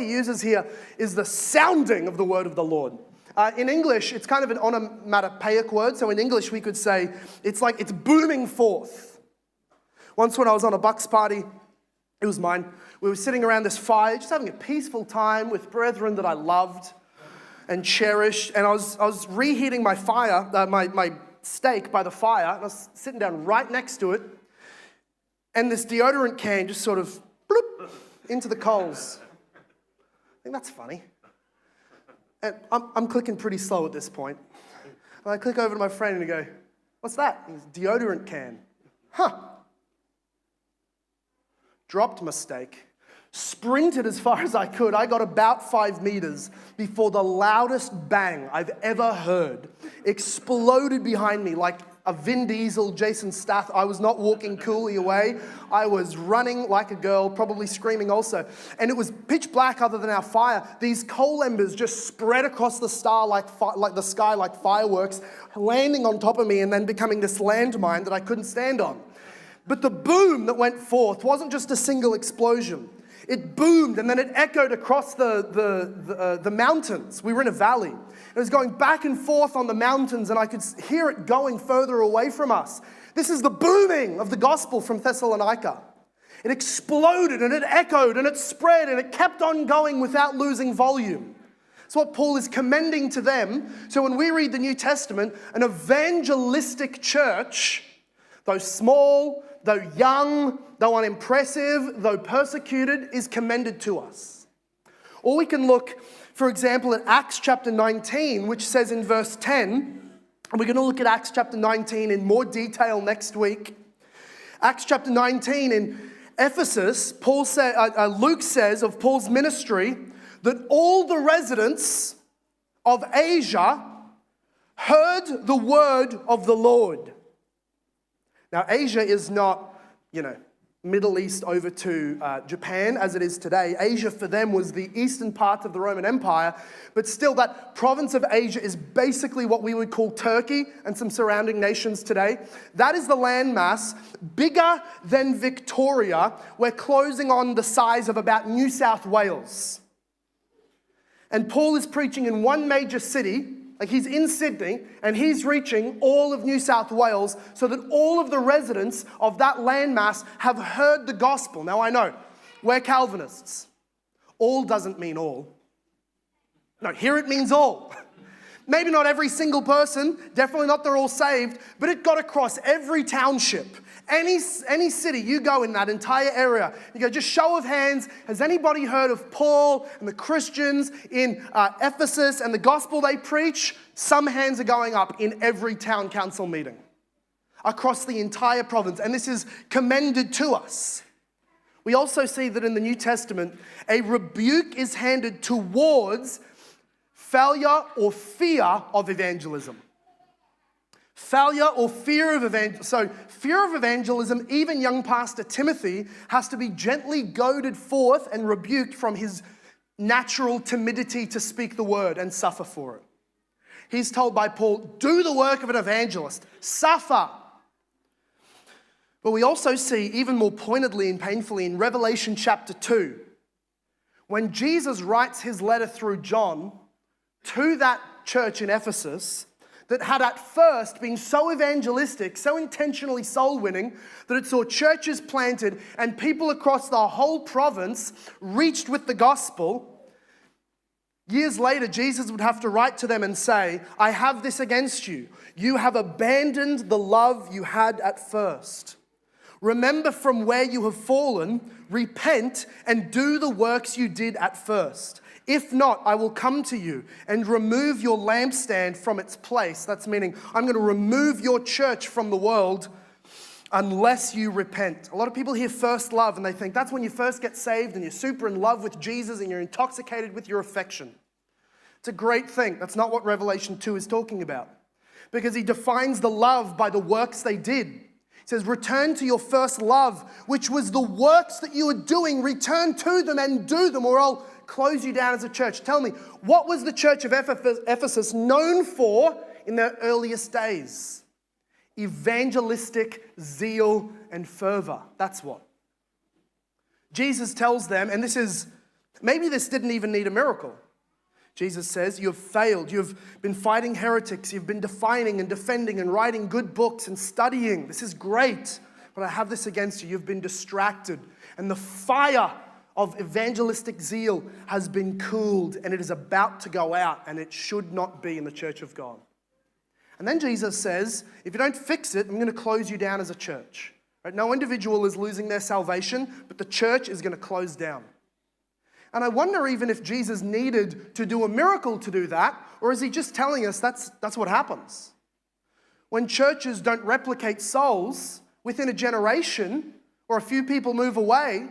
he uses here is the sounding of the word of the Lord. In English, it's kind of an onomatopoeic word. So in English, we could say it's like it's booming forth. Once when I was on a Bucks party, it was mine, we were sitting around this fire, just having a peaceful time with brethren that I loved and cherished. And I was reheating my fire, my steak by the fire, and I was sitting down right next to it. And this deodorant can just sort of bloop into the coals. I think that's funny. And I'm clicking pretty slow at this point. And I click over to my friend and I go, "What's that?" He goes, "Deodorant can." Huh. Dropped my steak, sprinted as far as I could. I got about 5 meters before the loudest bang I've ever heard exploded behind me like a Vin Diesel, Jason Statham. I was not walking coolly away. I was running like a girl, probably screaming also. And it was pitch black other than our fire. These coal embers just spread across the sky like fireworks, landing on top of me and then becoming this landmine that I couldn't stand on. But the boom that went forth wasn't just a single explosion. It boomed and then it echoed across the mountains. We were in a valley. It was going back and forth on the mountains and I could hear it going further away from us. This is the booming of the gospel from Thessalonica. It exploded and it echoed and it spread and it kept on going without losing volume. It's what Paul is commending to them. So when we read the New Testament, an evangelistic church, though small, though young, though unimpressive, though persecuted, is commended to us. Or we can look, for example, at Acts chapter 19, which says in verse 10, and we're going to look at Acts chapter 19 in more detail next week. Acts chapter 19 in Ephesus, Luke says of Paul's ministry that all the residents of Asia heard the word of the Lord. Now, Asia is not, Middle East over to Japan as it is today. Asia for them was the eastern part of the Roman Empire, but still that province of Asia is basically what we would call Turkey and some surrounding nations today. That is the landmass bigger than Victoria. We're closing on the size of about New South Wales. And Paul is preaching in one major city. Like he's in Sydney and he's reaching all of New South Wales so that all of the residents of that landmass have heard the gospel. Now I know, we're Calvinists. All doesn't mean all. No, here it means all. Maybe not every single person, definitely not they're all saved, but it got across every township. Any city you go in that entire area, you go, just show of hands, has anybody heard of Paul and the Christians in Ephesus and the gospel they preach? Some hands are going up in every town council meeting across the entire province, and this is commended to us. We also see that in the New Testament, a rebuke is handed towards failure or fear of evangelism. Failure or fear of evangelism. So fear of evangelism, even young Pastor Timothy has to be gently goaded forth and rebuked from his natural timidity to speak the word and suffer for it. He's told by Paul, do the work of an evangelist, suffer. But we also see even more pointedly and painfully in Revelation chapter 2, when Jesus writes his letter through John to that church in Ephesus, that had at first been so evangelistic, so intentionally soul-winning, that it saw churches planted and people across the whole province reached with the gospel. Years later, Jesus would have to write to them and say, I have this against you. You have abandoned the love you had at first. Remember from where you have fallen, repent, and do the works you did at first. If not, I will come to you and remove your lampstand from its place. That's meaning I'm going to remove your church from the world unless you repent. A lot of people hear first love and they think that's when you first get saved and you're super in love with Jesus and you're intoxicated with your affection. It's a great thing. That's not what Revelation 2 is talking about. Because he defines the love by the works they did. He says, return to your first love, which was the works that you were doing. Return to them and do them, or I'll close you down as a church. Tell me, what was the church of Ephesus known for in their earliest days? Evangelistic zeal and fervor. That's what. Jesus tells them, and this is Maybe this didn't even need a miracle. Jesus says, you have failed. You've been fighting heretics. You've been defining and defending and writing good books and studying. This is great, but I have this against you. You've been distracted. And the fire of evangelistic zeal has been cooled, and it is about to go out, and it should not be in the church of God. And then Jesus says, if you don't fix it, I'm going to close you down as a church. Right? No individual is losing their salvation, but the church is going to close down. And I wonder even if Jesus needed to do a miracle to do that, or is he just telling us that's what happens? When churches don't replicate souls within a generation, or a few people move away,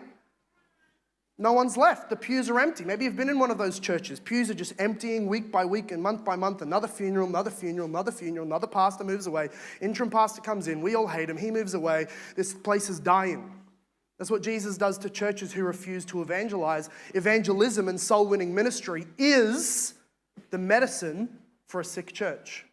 no one's left. The pews are empty. Maybe you've been in one of those churches. Pews are just emptying week by week and month by month. Another funeral, another funeral, another funeral. Another pastor moves away. Interim pastor comes in. We all hate him. He moves away. This place is dying. That's what Jesus does to churches who refuse to evangelize. Evangelism and soul-winning ministry is the medicine for a sick church.